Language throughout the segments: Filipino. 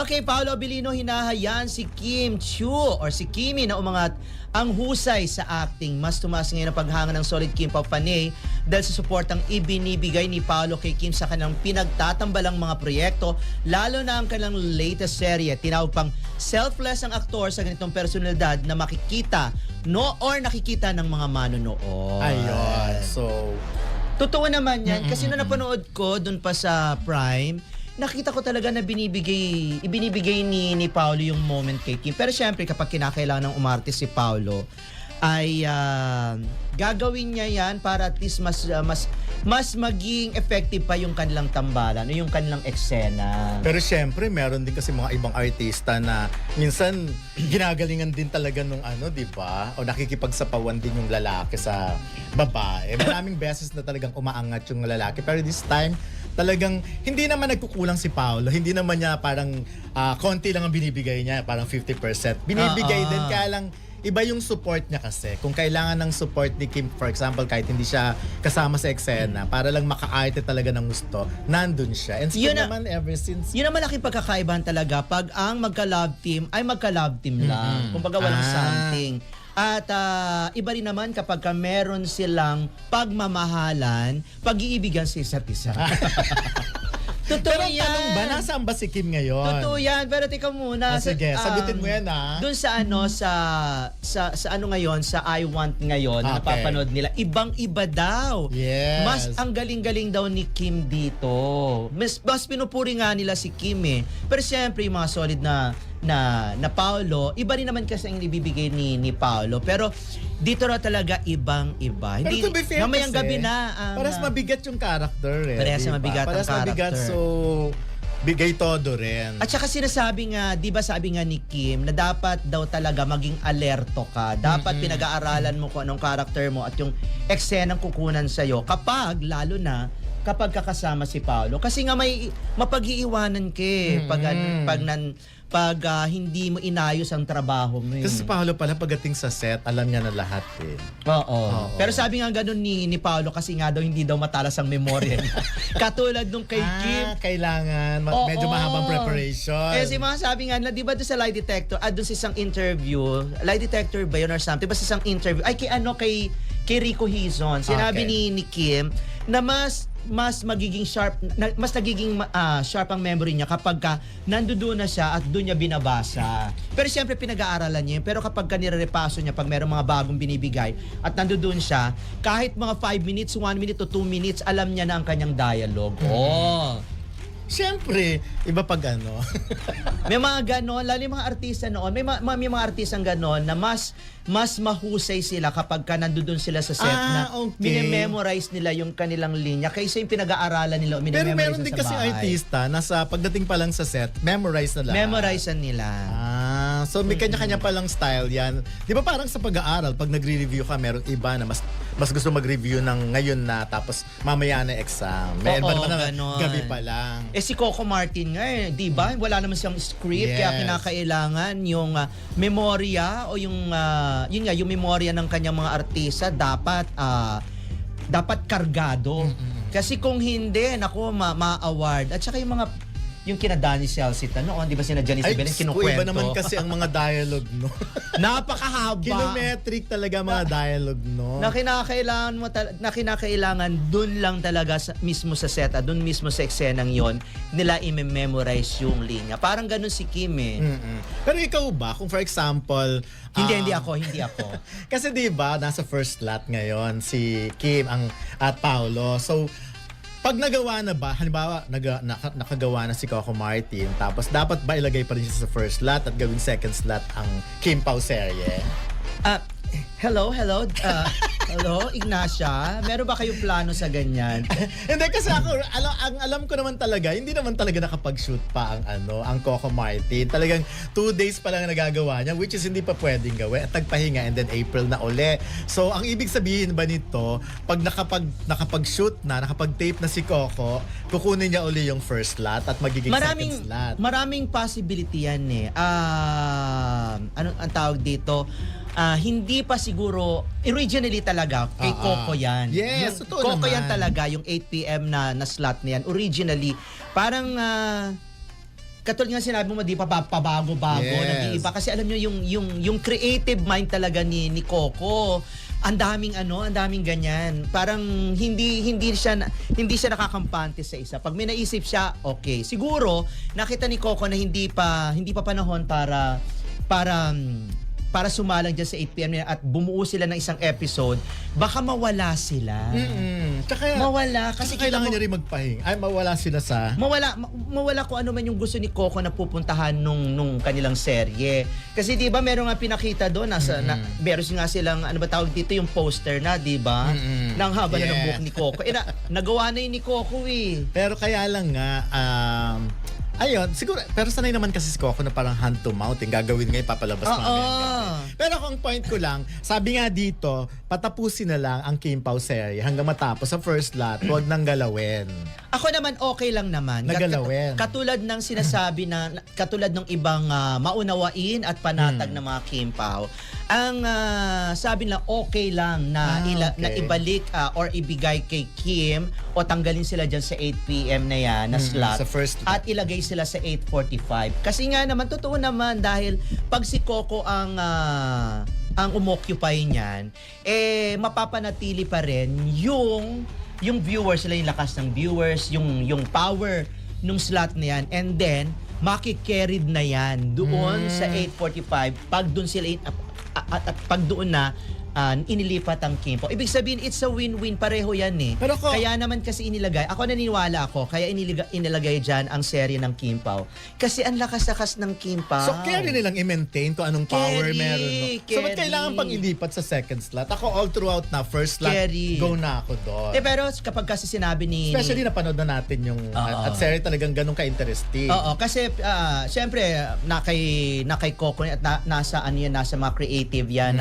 Okay, Paolo Abilino, hinahayaan si Kim Chiu or si Kimi na umangat ang husay sa acting. Mas tumaas ngayon ang paghanga ng solid Kim Pao Panay dahil sa suportang ibinibigay ni Paolo kay Kim sa kanilang pinagtatambalang mga proyekto, lalo na ang kanilang latest serye. Tinawag pang selfless ang aktor sa ganitong personalidad na makikita nakikita ng mga manonood. Ayun. So, totoo naman yan. Kasi nung napanood ko dun pa sa Prime, nakita ko talaga na ibinibigay ni Paolo yung moment kay Kim. Pero syempre, kapag kinakailangan ng umarte si Paolo, ay gagawin niya yan para at least mas maging effective pa yung kanilang tambalan o yung kanilang eksena. pero syempre, meron din kasi mga ibang artista na minsan ginagalingan din talaga nung di ba? O nakikipagsapawan din yung lalaki sa babae. Maraming beses na talagang umaangat yung lalaki. Pero this time, talagang hindi naman nagkukulang si Paolo. Hindi naman niya parang konti lang ang binibigay niya, parang 50%. Binibigay din, kaya lang iba yung support niya kasi. Kung kailangan ng support ni Kim, for example, kahit hindi siya kasama sa eksena, para lang makaarte talaga ng gusto, nandun siya. And still naman ever since... Yun ang malaking pagkakaibahan talaga pag ang magka-love team ay magka-love team lang. Kumbaga walang something. At iba rin naman kapag meron silang pagmamahalan, pag-iibigan sa isa't isa. Totoo Pero yan. tanong ba, nasaan ba si Kim ngayon? Totoo yan. Pero tika muna. Sige, sagutin mo yan Doon sa ano ngayon, sa I Want ngayon, na Okay. napapanood nila, ibang-iba daw. Yes. Mas ang galing-galing daw ni Kim dito. Mas pinupuri nga nila si Kim eh. Pero siyempre, yung mga solid na Paolo, iba rin naman kasi ang ibibigay ni Paolo. Pero dito na talaga ibang-iba. Pero to be fair mamayang kasi, gabi na. parang mabigat yung character eh. Parehas diba? mabigat ang Parehas mabigat, character. so bigay todo rin. At saka sinasabi nga, di ba sabi nga ni Kim, na dapat daw talaga maging alerto ka. Dapat pinag-aaralan mo kung anong character mo at yung eksenang kukunan sa'yo. Lalo na, kapag kakasama si Paolo. Kasi nga may mapag-iiwanan ka eh. Pag hindi mo inayos ang trabaho mo. Kasi si Paolo pala pagdating sa set, alam niya na lahat eh. Oo. Pero sabi nga ganun ni Paolo kasi nga daw hindi daw matalas ang memorya niya. Katulad nung kay Kim. Kailangan medyo mahabang preparation. Kasi mga sabi nga, di ba doon sa lie detector, doon sa isang interview, lie detector ba yun or something, basta isang interview, kay Rico Hizon, sinabi ni Kim na mas magiging sharp, mas nagiging sharp ang memory niya kapag nandoon na siya at doon niya binabasa. Pero siyempre pinag-aaralan niya yun. Pero kapag nire-repaso niya, pag mayroong mga bagong binibigay at nandoon siya, kahit mga 5 minutes, 1 minute to 2 minutes, alam niya na ang kanyang dialogue. Siyempre, iba pag May mga ganon, lalo yung mga artista noon, may mga artistang ganon na mas mahusay sila kapag nandoon sila sa set na minememorize nila yung kanilang linya kaysa yung pinag-aaralan nila o Pero minememorize meron din sa kasi bahay. artista na sa pagdating pa lang sa set, memorize na lang. Memorizean nila. So may kanya-kanya palang style yan. Di ba parang sa pag-aaral, pag nagre-review ka, meron iba na mas gusto mag-review ng ngayon na tapos mamaya na exam. May iba naman na ganon. gabi pa lang. Si Coco Martin nga di ba? Wala naman siyang script kaya kinakailangan yung memorya o yung yung memorya ng kanyang mga artista dapat kargado. Kasi kung hindi, ma-award. At saka yung kina Danny Celcita noon, di ba sina Janice Belen kinukwento? Iba naman kasi ang mga dialogue, no? Napakahaba. Kilometric talaga mga dialogue, no? Na kinakailangan dun lang talaga mismo sa set, dun mismo sa eksenang yon nila i-memorize yung linya. Parang ganun si Kim eh. Pero ikaw ba, kung for example... Hindi ako. Kasi di ba nasa first slot ngayon si Kim at Paolo. So, pag nagawa na ba, halimbawa, nakagawa na si Coco Martin, tapos dapat ba ilagay pa rin siya sa first slot at gawing second slot ang Kim Pao serye? Hello, Ignacia. Meron ba kayong plano sa ganyan? Hindi kasi ako, alam ko naman talaga, hindi naman talaga nakapag-shoot pa ang Coco Martin. Talagang 2 days pa lang nagagawa niya, which is hindi pa pwedeng gawin. At nagpahinga and then April na uli. So, ang ibig sabihin ba nito, pag nakapag-shoot na, nakapag-tape na si Coco, kukunin niya uli yung first slot at magiging second slot. Maraming possibility yan eh. Ano ang tawag dito? Hindi pa siguro originally talaga kay Coco yan. Yes, yung totoo Coco naman. yan talaga, yung 8 PM na slot na yan. Originally, parang katulad nga sinabi mo, di pa pabago-bago, Yes. nag-iiba. Kasi alam nyo, yung creative mind talaga ni Coco, ang daming ganyan. Parang hindi siya nakakampante sa isa. Pag may naisip siya, okay. Siguro nakita ni Coco na hindi pa panahon para sumalang dyan sa 8 PM na yan at bumuo sila ng isang episode, baka mawala sila. Tsaka, Mawala. kasi Kasi kailangan niya rin magpahinga. Ay, mawala sila sa... mawala kung ano man yung gusto ni Coco na pupuntahan nung kanilang serye. Kasi 'di ba meron nga pinakita doon meron nga silang ano ba tawag dito yung poster na 'di ba? Nang haba na ng buhok ni Coco. Nagawa na yun ni Coco eh. Pero kaya lang nga, ayun, siguro, pero sanay naman kasi si Coco na parang hand to mouth, yung gagawin nga ipapalabas Oo. mamaya. Pero kung point ko lang, sabi nga dito, patapusin na lang ang Kim Pao serie hanggang matapos sa first lot, huwag nang galawin. Ako naman okay lang naman. Nagalawin. Katulad ng sinasabi katulad ng ibang maunawain at panatag ng mga Kim Pao. Ang sabi nila okay lang na na ibalik or ibigay kay Kim o tanggalin sila diyan sa 8 PM na yan na slot. Sa first lot. At ilagay sila sa 8:45. Kasi nga naman totoo naman dahil pag si Coco ang umoccupy niyan, mapapanatili pa rin yung viewers, sila yung lakas ng viewers, yung power nung slot na yan, and then makikerried na yan doon sa 8:45 pag doon sila at pag doon na inilipat ang Kim Pao. Ibig sabihin, it's a win-win. Pareho yan eh. Pero kaya naman kasi naniniwala ako, kaya inilagay dyan ang serye ng Kim Pao. Kasi ang lakas-lakas ng Kim Pao. So, carry nilang i-maintain kung anong power Carry, meron. No? So, ba't carry. kailangan pang ilipat sa second slot? Ako all throughout na, first slot, Carry. go na ako doon. Pero kapag kasi sinabi ni... Especially napanood na natin yung at serie talagang ganun ka-interesting. Oo, kasi syempre na kay Coco at nasa mga creative yan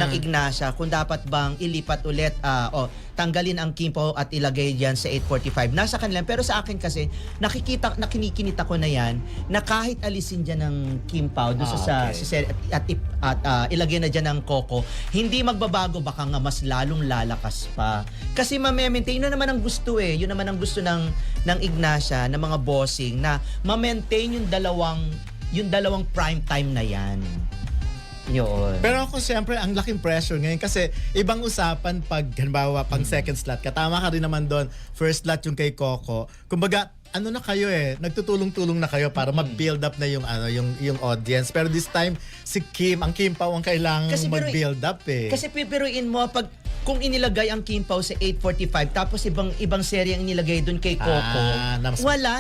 ng Ignacia kung dapat bang ilipat ulit tanggalin ang Kim Pao at ilagay diyan sa 8:45. Nasa kanila, pero sa akin kasi nakikinikinita ko na yan na kahit alisin diyan ng Kim Pao doon sa ilagay na diyan ng Coco, hindi magbabago, baka nga mas lalong lalakas pa. Kasi ma-maintain yun naman ang gusto eh. Yun naman ang gusto ng Ignacia, ng mga bossing na ma-maintain yung dalawang prime time na yan. Yun. Pero ako siyempre, ang laking pressure ngayon kasi ibang usapan pag halimbawa pang second slot ka. Tama ka rin naman doon. First slot yung kay Coco. Kumbaga, ano na kayo nagtutulong-tulong na kayo para mag-build up na yung audience. Pero this time si Kim, ang Kim Pao ang kailangan mag-build up eh. Kasi pipiruin mo kung inilagay ang Kim Pao sa 8:45 tapos ibang serye ang inilagay doon kay Coco.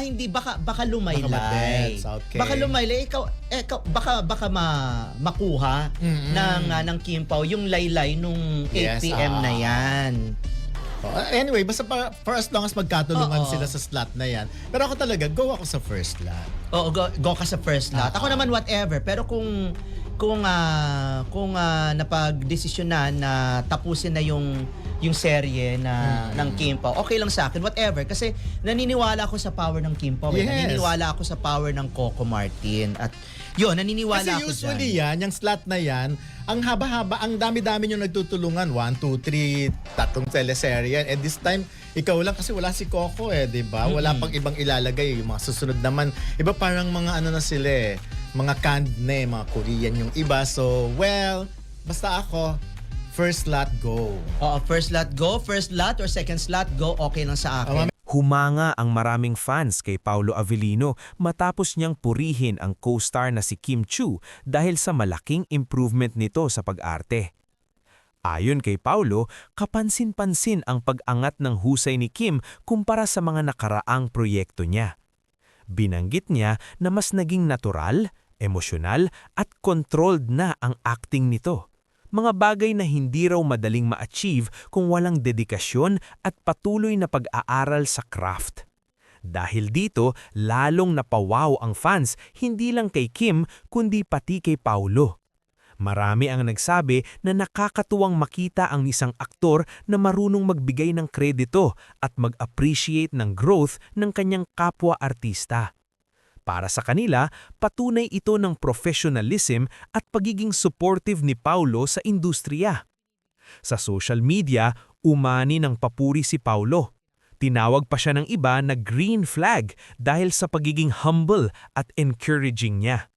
Hindi baka lumaylay. Okay. Baka lumaylay ikaw baka makuha ng Kim Pao yung laylay nung 8 PM na yan. Anyway, basta for as long as magkatulungan sila sa slot na yan. Pero ako talaga, go ako sa first slot. Oo, go ka sa first slot. Ako naman whatever, pero kung napagdesisyonan na tapusin na yung serye ng Kim Pao, okay lang sa akin, whatever. Kasi naniniwala ako sa power ng Kim Pao. Yes. Naniniwala ako sa power ng Coco Martin. At yun, naniniwala kasi ako usually dyan. yung slot na yan, ang haba-haba, ang dami-dami yung nagtutulungan. 1, 2, 3, 3 teleserye. And this time, ikaw lang kasi wala si Coco di ba? Wala pang ibang ilalagay. Yung mga susunod naman, iba parang mga na sila mga canned na mga Korean yung iba. So, basta ako, first slot, go. Oo, first slot, go. First slot or second slot, go. Okay lang sa akin. Humanga ang maraming fans kay Paolo Avellino matapos niyang purihin ang co-star na si Kim Chiu dahil sa malaking improvement nito sa pag-arte. Ayon kay Paolo, kapansin-pansin ang pag-angat ng husay ni Kim kumpara sa mga nakaraang proyekto niya. Binanggit niya na mas naging natural, emosyonal at controlled na ang acting nito. Mga bagay na hindi raw madaling ma-achieve kung walang dedikasyon at patuloy na pag-aaral sa craft. Dahil dito, lalong napawaw ang fans hindi lang kay Kim kundi pati kay Paolo. Marami ang nagsabi na nakakatuwang makita ang isang aktor na marunong magbigay ng kredito at mag-appreciate ng growth ng kanyang kapwa-artista. Para sa kanila, patunay ito ng professionalism at pagiging supportive ni Paolo sa industriya. Sa social media, umani ng papuri si Paolo. Tinawag pa siya ng iba na green flag dahil sa pagiging humble at encouraging niya.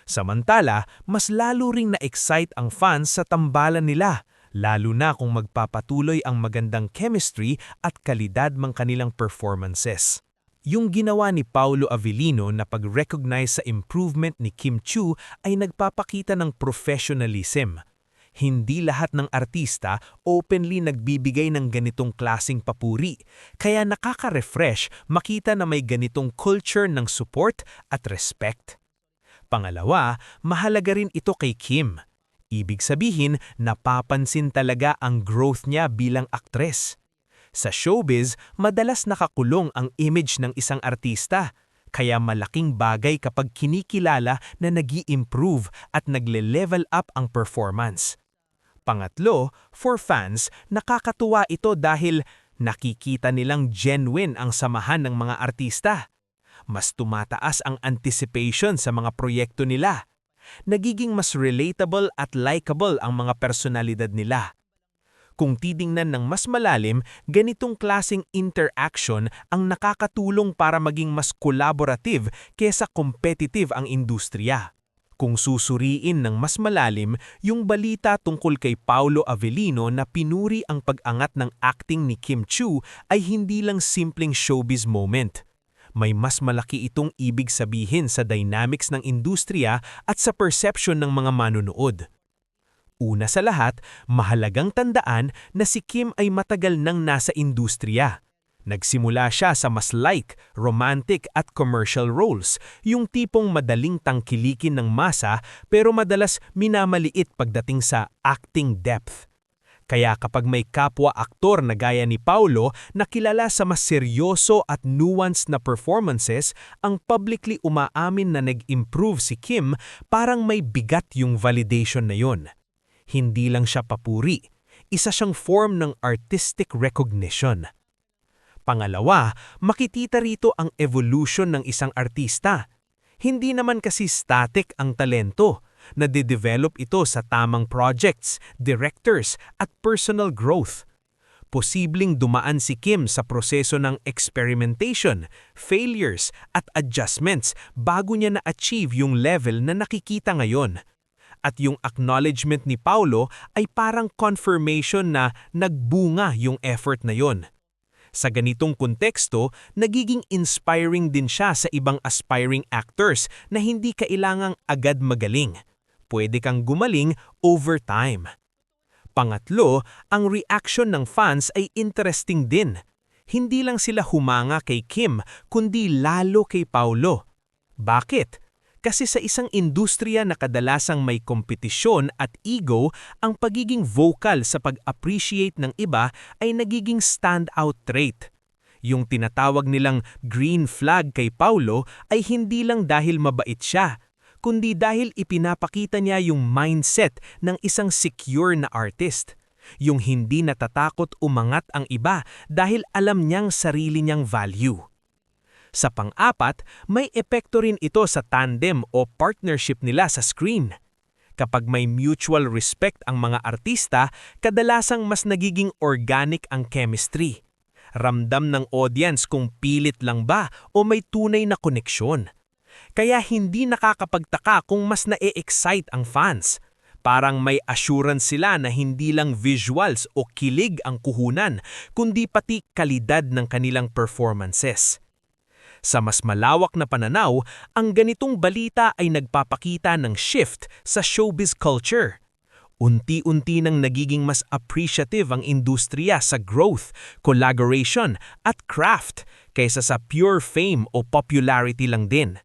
Samantala, mas lalo ring na-excite ang fans sa tambalan nila, lalo na kung magpapatuloy ang magandang chemistry at kalidad ng kanilang performances. Yung ginawa ni Paulo Avellino na pag-recognize sa improvement ni Kim Chiu ay nagpapakita ng professionalism. Hindi lahat ng artista openly nagbibigay ng ganitong klasing papuri, kaya nakaka-refresh makita na may ganitong culture ng support at respect. Pangalawa, mahalaga rin ito kay Kim. Ibig sabihin, napapansin talaga ang growth niya bilang aktres. Sa showbiz, madalas nakakulong ang image ng isang artista, kaya malaking bagay kapag kinikilala na nag-i-improve at nagle-level up ang performance. Pangatlo, for fans, nakakatuwa ito dahil nakikita nilang genuine ang samahan ng mga artista. Mas tumataas ang anticipation sa mga proyekto nila. Nagiging mas relatable at likable ang mga personalidad nila. Kung titingnan ng mas malalim, ganitong klaseng interaction ang nakakatulong para maging mas collaborative kesa competitive ang industriya. Kung susuriin ng mas malalim, yung balita tungkol kay Paulo Avellino na pinuri ang pag-angat ng acting ni Kim Chiu ay hindi lang simpleng showbiz moment. May mas malaki itong ibig sabihin sa dynamics ng industriya at sa perception ng mga manunood. Una sa lahat, mahalagang tandaan na si Kim ay matagal nang nasa industriya. Nagsimula siya sa mas light, romantic at commercial roles, yung tipong madaling tangkilikin ng masa pero madalas minamaliit pagdating sa acting depth. Kaya kapag may kapwa-aktor na gaya ni Paulo na kilala sa mas seryoso at nuanced na performances, ang publicly umaamin na nag-improve si Kim, parang may bigat yung validation na yun. Hindi lang siya papuri, isa siyang form ng artistic recognition. Pangalawa, makitita rito ang evolution ng isang artista. Hindi naman kasi static ang talento. Nade-develop ito sa tamang projects, directors at personal growth. Posibleng dumaan si Kim sa proseso ng experimentation, failures at adjustments bago niya na-achieve yung level na nakikita ngayon. At yung acknowledgement ni Paulo ay parang confirmation na nagbunga yung effort na yon. Sa ganitong konteksto, nagiging inspiring din siya sa ibang aspiring actors na hindi kailangang agad magaling. Pwede kang gumaling over time. Pangatlo, ang reaction ng fans ay interesting din. Hindi lang sila humanga kay Kim, kundi lalo kay Paulo. Bakit? Kasi sa isang industriya na kadalasang may kompetisyon at ego, ang pagiging vocal sa pag-appreciate ng iba ay nagiging standout trait. Yung tinatawag nilang green flag kay Paulo ay hindi lang dahil mabait siya, kundi dahil ipinapakita niya yung mindset ng isang secure na artist. Yung hindi natatakot umangat ang iba dahil alam niyang sarili niyang value. Sa pang-apat, may epekto rin ito sa tandem o partnership nila sa screen. Kapag may mutual respect ang mga artista, kadalasang mas nagiging organic ang chemistry. Ramdam ng audience kung pilit lang ba o may tunay na koneksyon. Kaya hindi nakakapagtaka kung mas na-excite ang fans. Parang may assurance sila na hindi lang visuals o kilig ang kuhunan, kundi pati kalidad ng kanilang performances. Sa mas malawak na pananaw, ang ganitong balita ay nagpapakita ng shift sa showbiz culture. Unti-unti nang nagiging mas appreciative ang industriya sa growth, collaboration at craft kaysa sa pure fame o popularity lang din.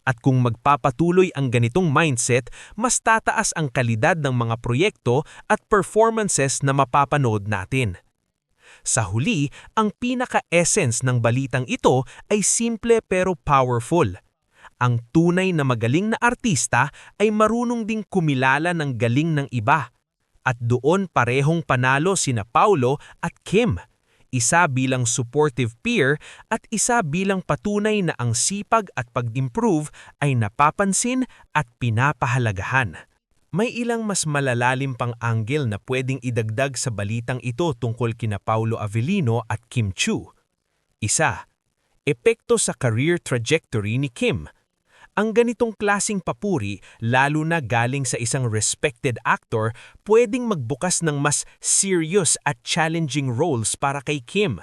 At kung magpapatuloy ang ganitong mindset, mas tataas ang kalidad ng mga proyekto at performances na mapapanood natin. Sa huli, ang pinaka-essence ng balitang ito ay simple pero powerful. Ang tunay na magaling na artista ay marunong ding kumilala ng galing ng iba. At doon parehong panalo sina Paulo at Kim. Isa bilang supportive peer at isa bilang patunay na ang sipag at pag-improve ay napapansin at pinapahalagahan. May ilang mas malalalim pang angle na pwedeng idagdag sa balitang ito tungkol kina Paulo Avellino at Kim Chiu. Isa, epekto sa career trajectory ni Kim. Ang ganitong klasing papuri, lalo na galing sa isang respected actor, pwedeng magbukas ng mas serious at challenging roles para kay Kim.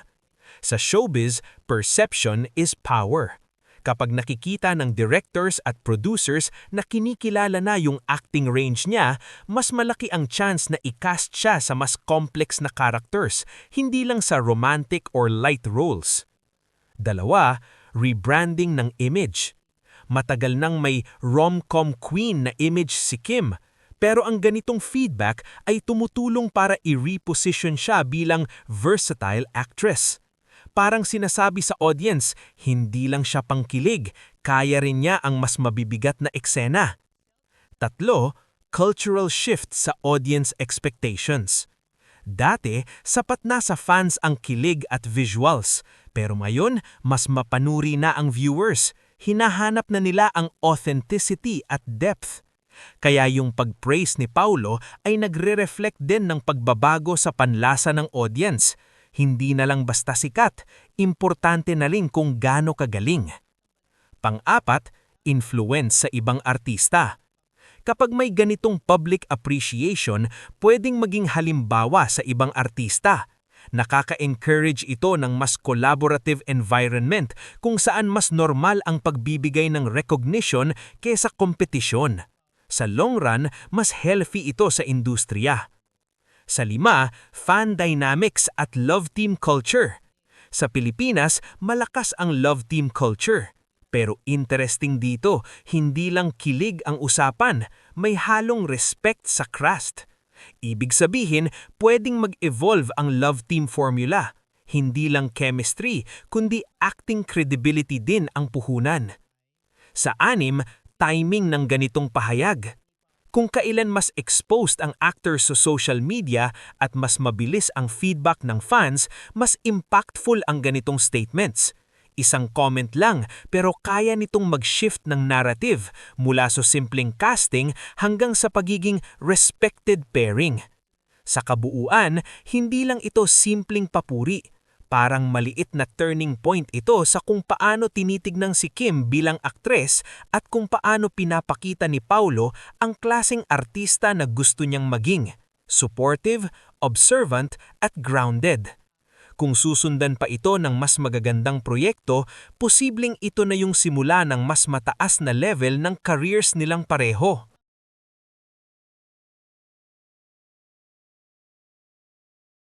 Sa showbiz, perception is power. Kapag nakikita ng directors at producers na kinikilala na yung acting range niya, mas malaki ang chance na i-cast siya sa mas complex na characters, hindi lang sa romantic or light roles. Dalawa, rebranding ng image. Matagal nang may rom-com queen na image si Kim, pero ang ganitong feedback ay tumutulong para i-reposition siya bilang versatile actress. Parang sinasabi sa audience, hindi lang siya pangkilig, kaya rin niya ang mas mabibigat na eksena. Tatlo, cultural shift sa audience expectations. Dati, sapat na sa fans ang kilig at visuals, pero ngayon, mas mapanuri na ang viewers. Hinahanap na nila ang authenticity at depth. Kaya yung pag-praise ni Paulo ay nagre-reflect din ng pagbabago sa panlasa ng audience. Hindi na lang basta sikat, importante na rin kung gaano kagaling. Pang-apat, influence sa ibang artista. Kapag may ganitong public appreciation, pwedeng maging halimbawa sa ibang artista. Nakaka-encourage ito ng mas collaborative environment kung saan mas normal ang pagbibigay ng recognition kaysa kompetisyon. Sa long run, mas healthy ito sa industriya. Sa lima, fan dynamics at love team culture. Sa Pilipinas, malakas ang love team culture. Pero interesting dito, hindi lang kilig ang usapan, may halong respect sa craft. Ibig sabihin, pwedeng mag-evolve ang love team formula. Hindi lang chemistry, kundi acting credibility din ang puhunan. Sa anim, timing ng ganitong pahayag. Kung kailan mas exposed ang actor sa social media at mas mabilis ang feedback ng fans, mas impactful ang ganitong statements. Isang comment lang pero kaya nitong mag-shift ng narrative mula sa simpleng casting hanggang sa pagiging respected pairing. Sa kabuuan, hindi lang ito simpleng papuri. Parang maliit na turning point ito sa kung paano tinitignan si Kim bilang aktres at kung paano pinapakita ni Paulo ang klaseng artista na gusto niyang maging. Supportive, observant at grounded. Kung susundan pa ito ng mas magagandang proyekto, posibleng ito na yung simula ng mas mataas na level ng careers nilang pareho.